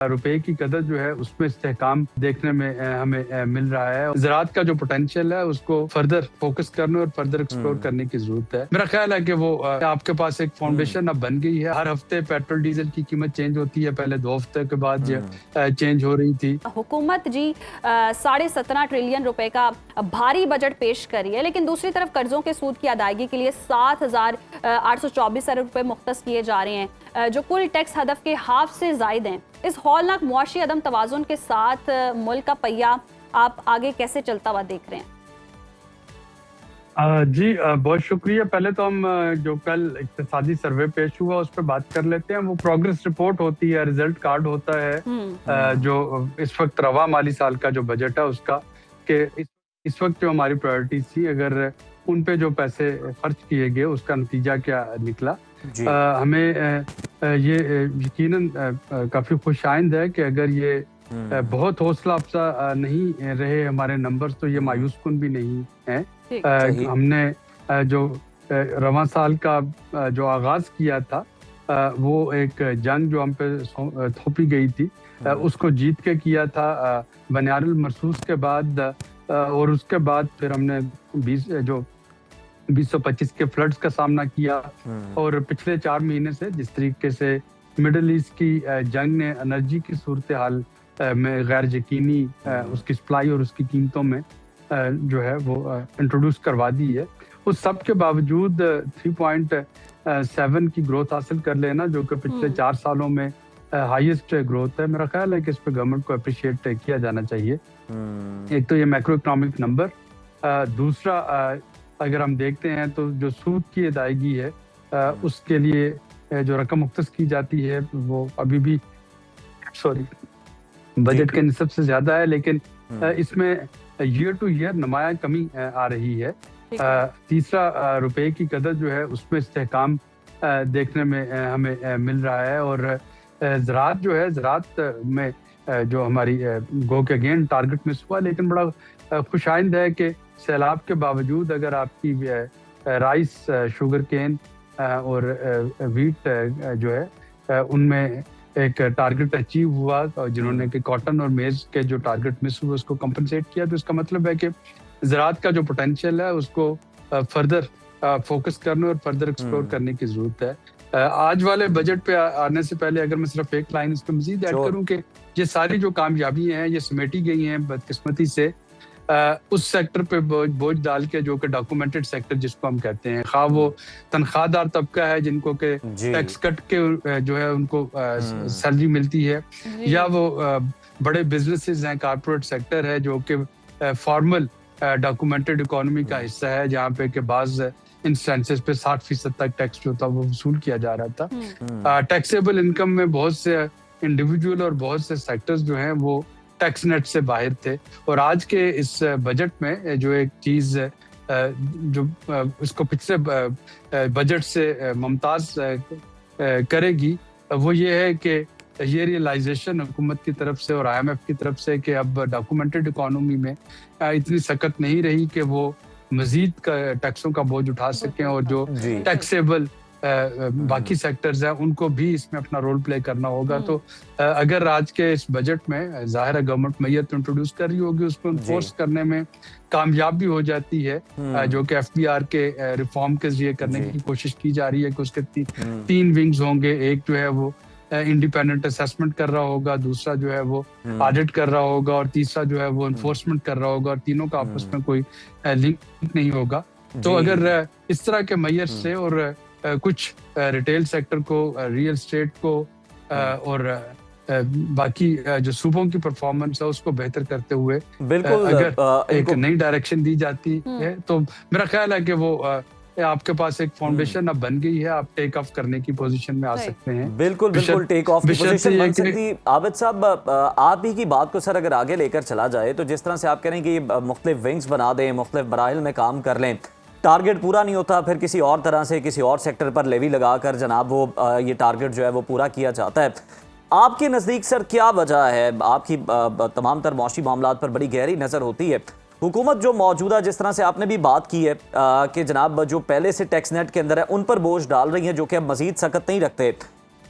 रुपए की कदर जो है उसमें इस्तेहकाम देखने में हमें मिल रहा है। ज़राअत का जो पोटेंशियल है उसको फर्दर फोकस करने और फर्दर एक्सप्लोर करने की जरूरत है। मेरा ख्याल है कि वो आपके पास एक फाउंडेशन अब बन गई है। हर हफ्ते पेट्रोल डीजल की कीमत चेंज होती है, पहले 2 हफ्ते के बाद चेंज हो रही थी। हुकूमत जी 17.5 ट्रिलियन रुपए का भारी बजट पेश करी है, लेकिन दूसरी तरफ कर्जों के सूद की अदायगी के लिए 7,824 अरब रुपए मुख्तस किए जा रहे हैं, जो कुल टैक्स हदफ के हाफ से जायद हैं। इस हौलनाक मुआशी अदम तवाज़ुन के साथ मुल्क का पहिया आप आगे कैसे चलता हुआ देख रहे हैं? जी बहुत शुक्रिया। पहले तो हम जो कल इक्तिसादी सर्वे पेश हुआ उस पर बात कर लेते हैं। वो प्रोग्रेस रिपोर्ट होती है, रिजल्ट कार्ड होता है जो इस वक्त रवा माली साल का जो बजट है उसका, कि इस वक्त जो हमारी प्रायोरिटीज थी, अगर उन पे जो पैसे खर्च किए गए उसका नतीजा क्या निकला। हमें ये यकीनन काफी खुशाइंद है कि अगर ये बहुत हौसला अफजा नहीं रहे हमारे नंबर्स, तो ये मायूस कुन भी नहीं है। हमने जो रवां साल का जो आगाज किया था, वो एक जंग जो हम पे थोपी गई थी, उसको जीत के किया था बनियारुल मरसूस के बाद। और उसके बाद फिर हमने 2025 के फ्लड्स का सामना किया। और पिछले 4 महीने से जिस तरीके से मिडल ईस्ट की जंग ने एनर्जी की सूरत हाल में गैर यकीनी उसकी सप्लाई और उसकी कीमतों में जो है वो इंट्रोड्यूस करवा दी है, उस सब के बावजूद 3.7 की ग्रोथ हासिल कर लेना, जो कि पिछले 4 सालों में हाईएस्ट ग्रोथ है। मेरा ख्याल है कि इस पे गवर्नमेंट को अप्रिशिएट किया जाना चाहिए। एक तो ये मैक्रो इकोनॉमिक नंबर, दूसरा अगर हम देखते हैं तो जो सूद की अदायगी है उसके लिए जो रकम मुख्तस की जाती है वो अभी भी बजट के निसब से ज्यादा है, लेकिन इसमें ईयर टू ईयर नुमाया कमी आ रही है। तीसरा रुपए की कदर जो है उसमें इस्तेहकाम देखने में हमें मिल रहा है। और ज़राअत जो है, ज़राअत में जो हमारी गो के अगेन टारगेट मिस हुआ, लेकिन बड़ा खुशाइंद है कि सैलाब के बावजूद अगर आपकी राइस, शुगर केन और वीट जो है उनमें एक टारगेट अचीव हुआ, जिन्होंने कि कॉटन और मेज के जो टारगेट मिस हुए उसको कंपनसेट किया। तो इसका मतलब है कि ज़राअत का जो पोटेंशियल है उसको फर्दर फोकस करने और फर्दर एक्सप्लोर करने की जरूरत है। आज वाले बजट पे आने से पहले अगर मैं सिर्फ एक लाइन इस पे मजीद ऐड करूं कि ये सारी जो कामयाबी हैं ये समेटी गई हैं बदकिस्मती से उस सेक्टर पे बोझ डाल के, जो कि डॉक्यूमेंटेड सेक्टर जिसको हम कहते हैं, खा वो तनख्वाहदार तबका है जिनको के टैक्स कट के जो है उनको सैलरी मिलती है, या वो बड़े बिजनेसेस हैं, कारपोरेट सेक्टर है जो कि फॉर्मल डॉक्यूमेंटेड इकोनॉमी का हिस्सा है, जहाँ पे के बाज इंस्टेंसेस पे 60% तक टैक्स जो था वो वसूल किया जा रहा था। टैक्सेबल इनकम में बहुत से इंडिविजुअल और बहुत से सेक्टर्स जो हैं वो टैक्स नेट से बाहर थे। और आज के इस बजट में जो एक चीज जो इसको पिछले बजट से मुमताज करेगी वो ये है कि ये रियलाइजेशन हुकूमत की तरफ से और IMF की तरफ से कि अब डॉक्यूमेंटेड इकोनॉमी में इतनी सख्त नहीं रही कि वो मजीद टैक्सों का बोझ उठा सकें, और जो टैक्सेबल बाकी सेक्टर्स हैं उनको भी इसमें अपना रोल प्ले करना होगा। तो अगर आज के इस बजट में जाहिर है गवर्नमेंट मैयत इंट्रोड्यूस कर रही होगी, उसको इन्फोर्स करने में कामयाब भी हो जाती है, जो कि FBR के रिफॉर्म के जरिए करने की कोशिश की जा रही है कि उसके 3 विंग्स होंगे। एक जो है वो इंडिपेंडेंट असेसमेंट कर रहा होगा, दूसरा जो है वो ऑडिट कर रहा होगा, और तीसरा जो है वो इन्फोर्समेंट कर रहा होगा, और तीनों का आपस में कोई लिंक नहीं होगा। तो अगर इस तरह के मैयर से और कुछ रिटेल सेक्टर को, रियल एस्टेट को और बाकी जो सूबों की परफॉर्मेंस है उसको बेहतर करते हुए बिल्कुल अगर एक नई डायरेक्शन दी जाती है, तो मेरा ख्याल है कि वो आपके पास एक फाउंडेशन अब बन गई है, आप टेक ऑफ करने की पोजीशन में आ सकते हैं। बिल्कुल बिल्कुल टेक ऑफ की पोजीशन बन सकती। आबिद साहब, आप ही की बात को सर अगर आगे लेकर चला जाए, तो जिस तरह से आप कह रहे हैं कि मुख्तलिफ विंग्स बना दें, मुख्तलिफ बराइल में काम कर लें, टारगेट पूरा नहीं होता, फिर किसी और तरह से किसी और सेक्टर पर लेवी लगाकर जनाब वो ये टारगेट जो है वो पूरा किया जाता है। आपके नज़दीक सर क्या वजह है? आपकी तमाम तर मौशी मामलात पर बड़ी गहरी नज़र होती है। हुकूमत जो मौजूदा, जिस तरह से आपने भी बात की है कि जनाब जो पहले से टैक्स नेट के अंदर है उन पर बोझ डाल रही है, जो कि अब मजीद सख्त नहीं रखते,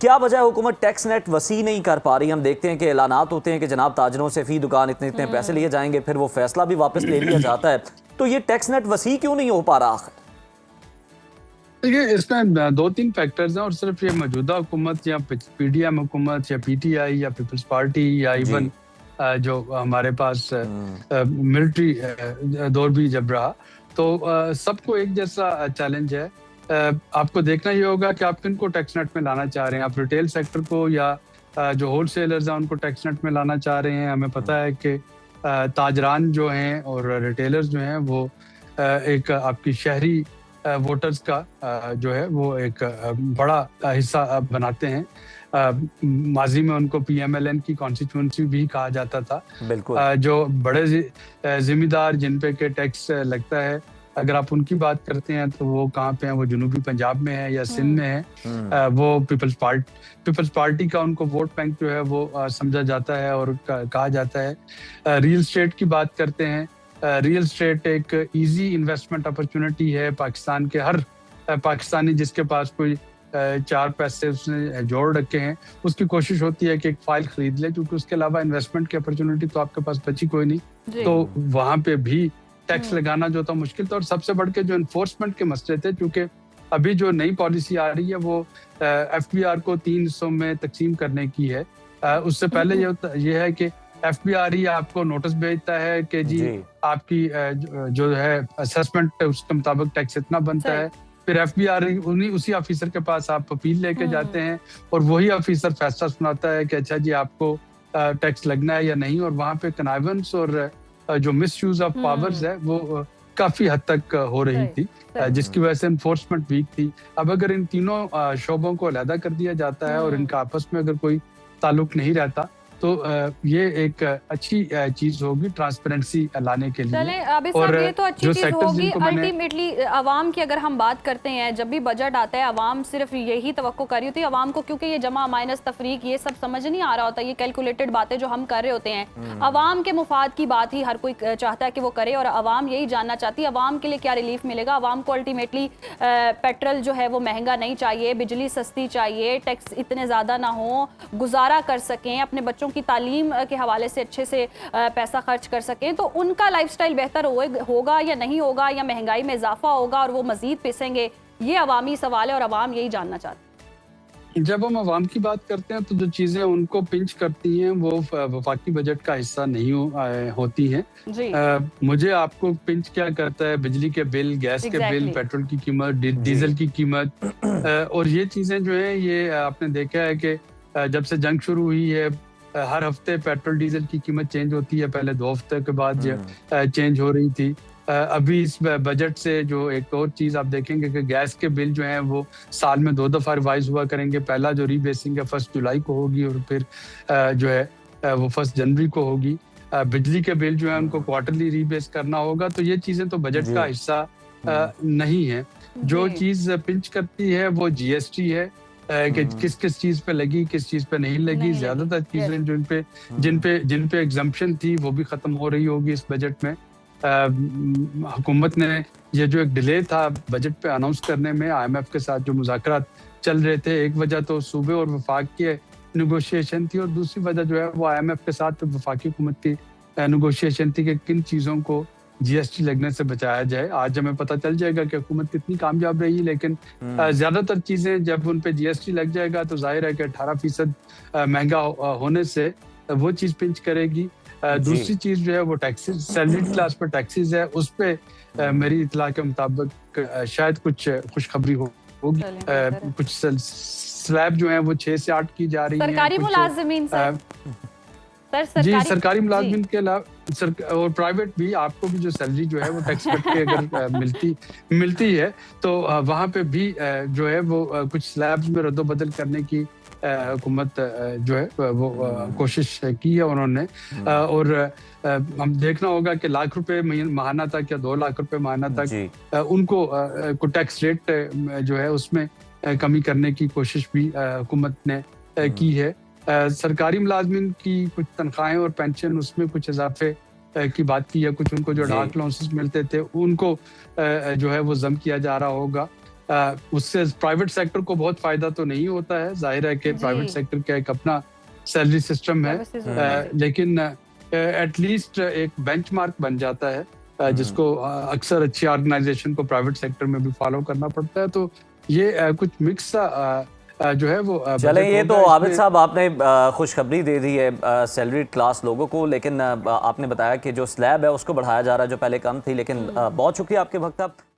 क्या वजह हुकूमत टैक्स नेट वसी नहीं कर पा रही? हम देखते हैं कि ऐलानात होते हैं कि जनाब ताजरों से फी दुकान इतने इतने पैसे लिए जाएंगे, फिर वो फैसला भी वापस ले लिया जाता है। तो ये टैक्स नेट वसी क्यों नहीं हो पा रहा आखिर? देखिए, इसमें दो तीन फैक्टर्स हैं और सिर्फ ये मौजूदा हुकूमत या पीडीएम हुकूमत या पीटीआई या पीपल्स पार्टी या इवन जो हमारे पास मिलिट्री दौर भी जब रहा, तो सबको एक जैसा चैलेंज है। आपको देखना ये होगा कि आप किनको टैक्स नेट में लाना चाह रहे हैं। आप रिटेल सेक्टर को या जो होलसेलर्स हैं उनको टैक्स नेट में लाना चाह रहे हैं। हमें पता है कि ताजरान जो हैं और रिटेलर्स जो हैं वो एक आपकी शहरी वोटर्स का जो है वो एक बड़ा हिस्सा बनाते हैं। माजी में उनको पीएमएलएन की कॉन्स्टिट्यूएंसी भी कहा जाता था। बिल्कुल। जो बड़े जिम्मेदार जिन पे के टैक्स लगता है, अगर आप उनकी बात करते हैं तो वो कहाँ पे हैं? वो जनूबी पंजाब में है या सिंध में है। वो पीपल्स पार्टी का उनको वोट बैंक जो है वो समझा जाता है और कहा जाता है। रियल स्टेट की बात करते हैं। रियल स्टेट एक इजी इन्वेस्टमेंट अपॉर्चुनिटी है। पाकिस्तान के हर पाकिस्तानी जिसके पास कोई 4 पैसे उसने जोड़ रखे हैं, उसकी कोशिश होती है कि एक फाइल खरीद ले, क्योंकि उसके अलावा इन्वेस्टमेंट की अपॉर्चुनिटी तो आपके पास बची कोई नहीं। तो वहां पे भी टैक्स लगाना जो था मुश्किल था। और सबसे बढ़ के जो एनफोर्समेंट के मसले थे, क्योंकि अभी जो नई पॉलिसी आ रही है वो एफबीआर को 3 हिस्सों में तकसीम करने की है। उससे पहले ये है कि एफबीआर ही आपको नोटिस भेजता है कि जी आपकी जो है असेसमेंट उसके मुताबिक टैक्स इतना बनता है। फिर एफबीआर उसी ऑफिसर के पास आप अपील लेके जाते हैं और वही ऑफिसर फैसला सुनाता है कि अच्छा जी आपको टैक्स लगना है या नहीं। और वहाँ पे कनाइवेंस और जो मिसयूज ऑफ पावर्स है वो काफी हद तक हो रही थी, जिसकी वजह से एनफोर्समेंट वीक थी। अब अगर इन तीनों शोबों को अलहदा कर दिया जाता है और इनका आपस में अगर कोई ताल्लुक नहीं रहता, तो ये एक अच्छी चीज होगी ट्रांसपेरेंसी लाने के लिए। और ये तो अच्छी चीज होगी। अल्टीमेटली आवाम की अगर हम बात करते हैं, जब भी बजट आता है आवाम सिर्फ यही तवक्को कर रही होती है आवाम को, क्योंकि ये जमा माइनस तफरीक ये सब समझ नहीं आ रहा होता। ये कैलकुलेटेड बातें जो हम कर रहे होते हैं, आवाम के मुफाद की बात ही हर कोई चाहता है कि वो करे और आवाम यही जानना चाहती है आवाम के लिए क्या रिलीफ मिलेगा। आवाम को अल्टीमेटली पेट्रोल जो है वो महंगा नहीं चाहिए, बिजली सस्ती चाहिए, टैक्स इतने ज्यादा ना हो, गुजारा कर सकें, अपने बच्चों की तालीम के हवाले से अच्छे से पैसा खर्च कर सकें। तो उनका लाइफस्टाइल बेहतर होगा या नहीं होगा, या महंगाई में इजाफा होगा और वो मजीद पिसेंगे, ये अवामी सवाल है और अवाम यही जानना चाहते हैं। जब हम अवाम की बात करते हैं तो जो चीजें उनको पिंच करती हैं वो वफाकी बजट का हिस्सा नहीं होती हैं। मुझे आपको पिंच क्या करता है? बिजली के बिल, गैस के बिल, पेट्रोल की कीमत, डीजल की कीमत। और ये चीजें जो है ये आपने देखा है कि जब से जंग शुरू हुई है हर हफ्ते पेट्रोल डीजल की कीमत चेंज होती है। पहले 2 हफ्ते के बाद चेंज हो रही थी। अभी इस बजट से जो एक और चीज आप देखेंगे कि गैस के बिल जो हैं वो साल में 2 दफा रिवाइज हुआ करेंगे। पहला जो रीबेसिंग है 1 जुलाई को होगी और फिर जो है वो 1 जनवरी को होगी। बिजली के बिल जो है उनको क्वार्टरली रीबेस करना होगा। तो ये चीजें तो बजट का हिस्सा नहीं है। जो चीज पिंच करती है वो जीएसटी है कि किस किस चीज पे लगी, किस चीज पे नहीं लगी। ज्यादातर चीजें जिन पे एग्जम्पशन थी वो भी खत्म हो रही होगी इस बजट में। हुकूमत ने ये जो एक डिले था बजट पे अनाउंस करने में, आईएमएफ के साथ जो मुज़ाकरात चल रहे थे, एक वजह तो सूबे और वफाक की नेगोशिएशन थी और दूसरी वजह जो है वो आईएमएफ के साथ वफाकी हुकूमत की नेगोशिएशन थी कि किन चीज़ों को जीएसटी लगने से बचाया जाए। आज हमें पता चल जाएगा कि हुकूमत कितनी कामयाब रही, लेकिन ज्यादातर चीजें जब उन पे जीएसटी लग जाएगा तो जाहिर है कि 18% महंगा होने से वो चीज पिंच करेगी। दूसरी चीज जो है वो टैक्सेस, सैलरीड क्लास पर टैक्सेस है, उस पे मेरी इतला के मुताबिक शायद कुछ खुशखबरी होगी। कुछ स्लैब जो है वो 6 से 8 की जा रही है। सरकारी मुलाजिमीन जी, सरकारी मुलाजिमिन के अलावा और प्राइवेट भी आपको भी जो सैलरी जो है वो टैक्स कट के अगर मिलती है तो वहाँ पे भी जो है वो कुछ स्लैब्स में रद्दोबदल करने की हुकूमत जो है वो कोशिश की है उन्होंने। और हम देखना होगा कि लाख रुपए माहाना तक या 2 लाख रुपए माहाना तक उनको टैक्स रेट जो है उसमें कमी करने की कोशिश भी हुकूमत ने की है। सरकारी मुलाजमिन की कुछ तनख्वाहें और पेंशन उसमें कुछ इजाफे की बात की है। कुछ उनको जो डार्क अलाउंसेस मिलते थे उनको जो है वो जम किया जा रहा होगा। उससे प्राइवेट सेक्टर को बहुत फायदा तो नहीं होता है, जाहिर है कि प्राइवेट सेक्टर का एक अपना सैलरी सिस्टम है, लेकिन एटलीस्ट एक बेंचमार्क बन जाता है जिसको अक्सर अच्छी ऑर्गेनाइजेशन को प्राइवेट सेक्टर में भी फॉलो करना पड़ता है। तो ये कुछ मिक्स जो है वो चले। ये तो आबिद साहब आपने खुशखबरी दे दी है सैलरी क्लास लोगों को, लेकिन आपने बताया कि जो स्लैब है उसको बढ़ाया जा रहा है जो पहले कम थी। लेकिन बहुत शुक्रिया आपके वक्त।